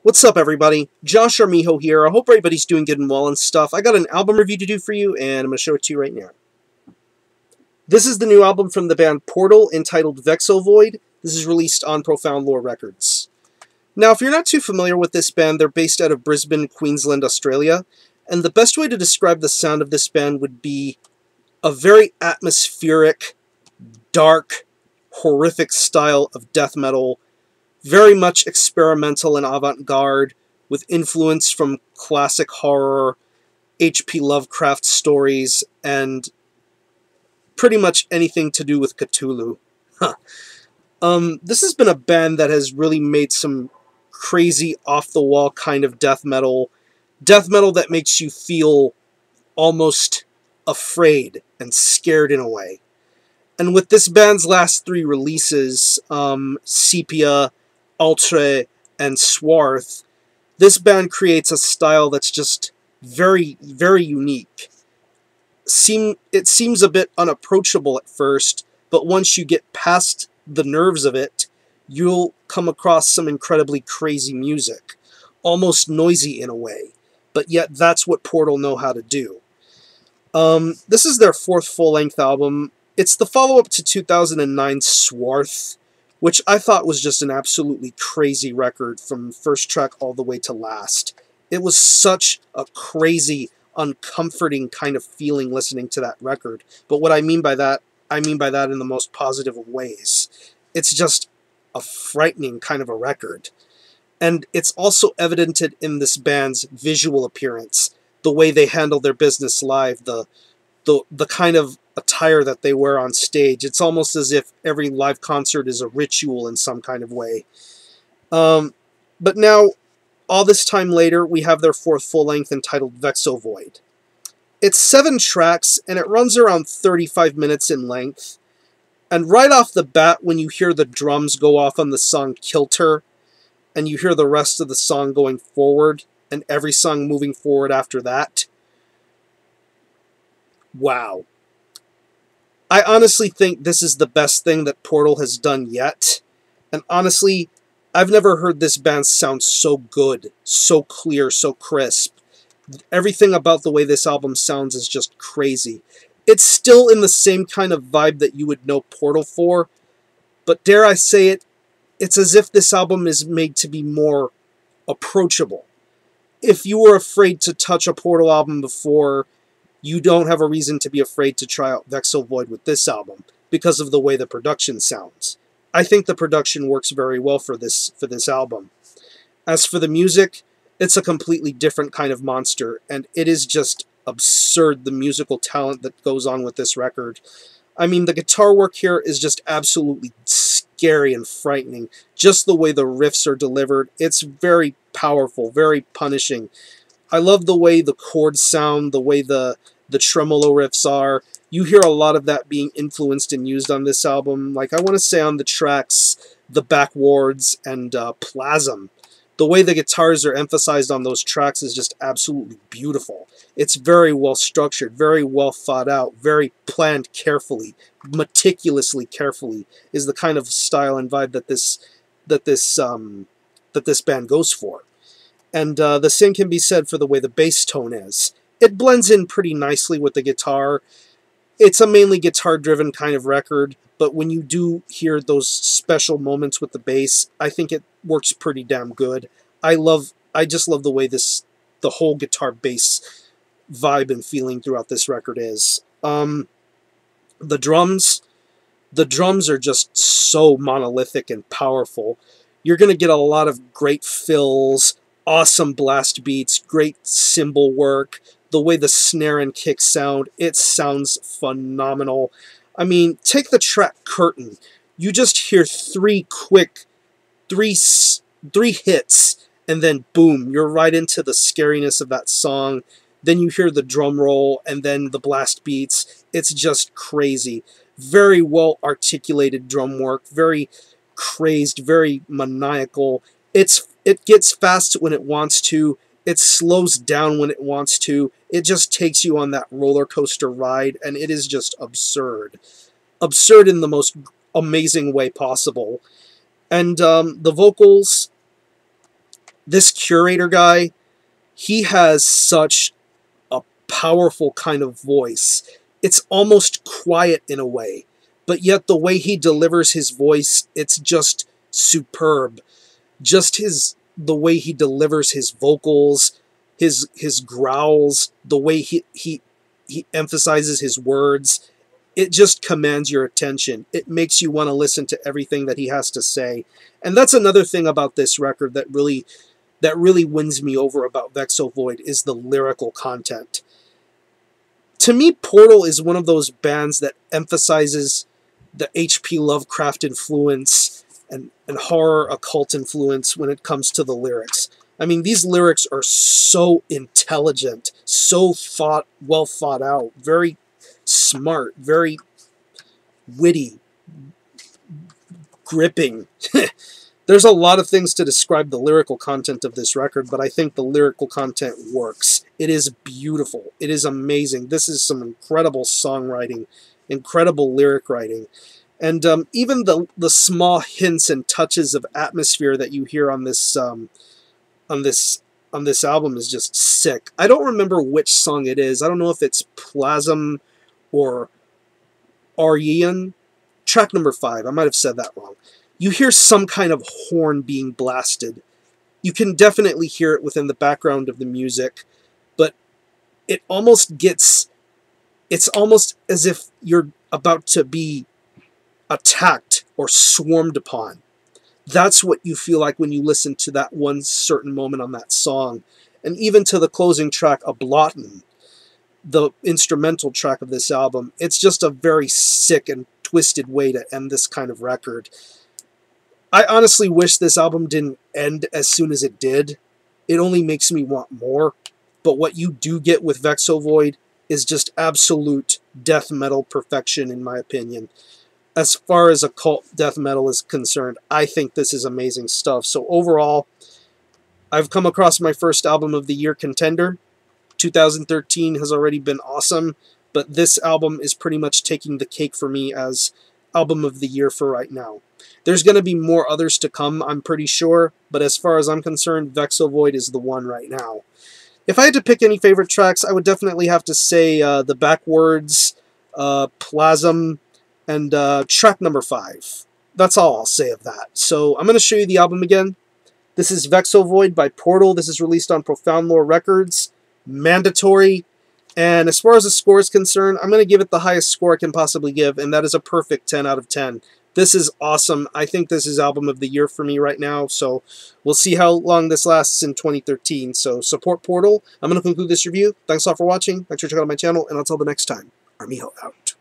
What's up, everybody? Josh Armijo here. I hope everybody's doing good and well and stuff. I got an album review to do for you, and I'm going to show it to you right now. This is the new album from the band Portal, entitled Vexovoid. This is released on Profound Lore Records. Now, if you're not too familiar with this band, they're based out of Brisbane, Queensland, Australia, and the best way to describe the sound of this band would be a very atmospheric, dark, horrific style of death metal, very much experimental and avant-garde, with influence from classic horror, H.P. Lovecraft stories, and pretty much anything to do with Cthulhu. This has been a band that has really made some crazy, off-the-wall kind of death metal that makes you feel almost afraid and scared in a way. And with this band's last three releases, Sepia, Ultra, and Swarth, this band creates a style that's just very, very unique. It seems a bit unapproachable at first, but once you get past the nerves of it, you'll come across some incredibly crazy music, almost noisy in a way, but yet that's what Portal know how to do. This is their fourth full-length album. It's the follow-up to 2009's Swarth, which I thought was just an absolutely crazy record from first track all the way to last. It was such a crazy, uncomforting kind of feeling listening to that record. But what I mean by that in the most positive of ways. It's just a frightening kind of a record. And it's also evidented in this band's visual appearance, the way they handle their business live, the kind of attire that they wear on stage. It's almost as if every live concert is a ritual in some kind of way. But now, all this time later, we have their fourth full-length entitled Vexovoid. It's 7 tracks, and it runs around 35 minutes in length. And right off the bat, when you hear the drums go off on the song Kilter, and you hear the rest of the song going forward, and every song moving forward after that, wow. I honestly think this is the best thing that Portal has done yet. And honestly, I've never heard this band sound so good, so clear, so crisp. Everything about the way this album sounds is just crazy. It's still in the same kind of vibe that you would know Portal for, but dare I say it, it's as if this album is made to be more approachable. If you were afraid to touch a Portal album before, you don't have a reason to be afraid to try out Vexovoid with this album, because of the way the production sounds. I think the production works very well for this album. As for the music, it's a completely different kind of monster, and it is just absurd, the musical talent that goes on with this record. I mean, the guitar work here is just absolutely scary and frightening. Just the way the riffs are delivered, it's very powerful, very punishing. I love the way the chords sound, the way the tremolo riffs are. You hear a lot of that being influenced and used on this album. Like, I want to say on the tracks The Backwards and Plasm. The way the guitars are emphasized on those tracks is just absolutely beautiful. It's very well structured, very well thought out, very planned carefully, meticulously carefully, is the kind of style and vibe that this band goes for. And the same can be said for the way the bass tone is. It blends in pretty nicely with the guitar. It's a mainly guitar-driven kind of record, but when you do hear those special moments with the bass, I think it works pretty damn good. I just love the way the whole guitar-bass vibe and feeling throughout this record is. The drums are just so monolithic and powerful. You're going to get a lot of great fills, awesome blast beats, great cymbal work. The way the snare and kick sound, it sounds phenomenal. I mean, take the track Curtain. You just hear three hits, and then boom, you're right into the scariness of that song. Then you hear the drum roll, and then the blast beats. It's just crazy. Very well articulated drum work, very crazed, very maniacal. It gets fast when it wants to. It slows down when it wants to. It just takes you on that roller coaster ride, and it is just absurd. Absurd in the most amazing way possible. And the vocals, this curator guy, he has such a powerful kind of voice. It's almost quiet in a way, but yet the way he delivers his voice, it's just superb. Just the way he delivers his vocals, his growls, the way he emphasizes his words, it just commands your attention. It makes you want to listen to everything that he has to say. And that's another thing about this record that really wins me over about Vexovoid, is the lyrical content. To me, Portal is one of those bands that emphasizes the H.P. Lovecraft influence and horror occult influence when it comes to the lyrics. I mean, these lyrics are so intelligent, so well thought out, very smart, very witty, gripping. There's a lot of things to describe the lyrical content of this record, but I think the lyrical content works. It is beautiful. It is amazing. This is some incredible songwriting, incredible lyric writing. And even the small hints and touches of atmosphere that you hear on this album is just sick. I don't remember which song it is. I don't know if it's Plasm or Aryan. Track number 5. I might have said that wrong. You hear some kind of horn being blasted. You can definitely hear it within the background of the music, but it almost gets... It's almost as if you're about to be attacked or swarmed upon. That's what you feel like when you listen to that one certain moment on that song. And even to the closing track, Ablotten, the instrumental track of this album, it's just a very sick and twisted way to end this kind of record. I honestly wish this album didn't end as soon as it did. It only makes me want more. But what you do get with Vexovoid is just absolute death metal perfection, in my opinion. As far as occult death metal is concerned, I think this is amazing stuff. So overall, I've come across my first album of the year contender. 2013 has already been awesome, but this album is pretty much taking the cake for me as album of the year for right now. There's going to be more others to come, I'm pretty sure, but as far as I'm concerned, Vexovoid is the one right now. If I had to pick any favorite tracks, I would definitely have to say The Backwards, Plasm, and track number 5. That's all I'll say of that. So I'm going to show you the album again. This is Vexovoid by Portal. This is released on Profound Lore Records. Mandatory. And as far as the score is concerned, I'm going to give it the highest score I can possibly give, and that is a perfect 10 out of 10. This is awesome. I think this is album of the year for me right now, so we'll see how long this lasts in 2013. So support Portal. I'm going to conclude this review. Thanks all for watching. Thanks for checking out my channel, and until the next time, Armijo out.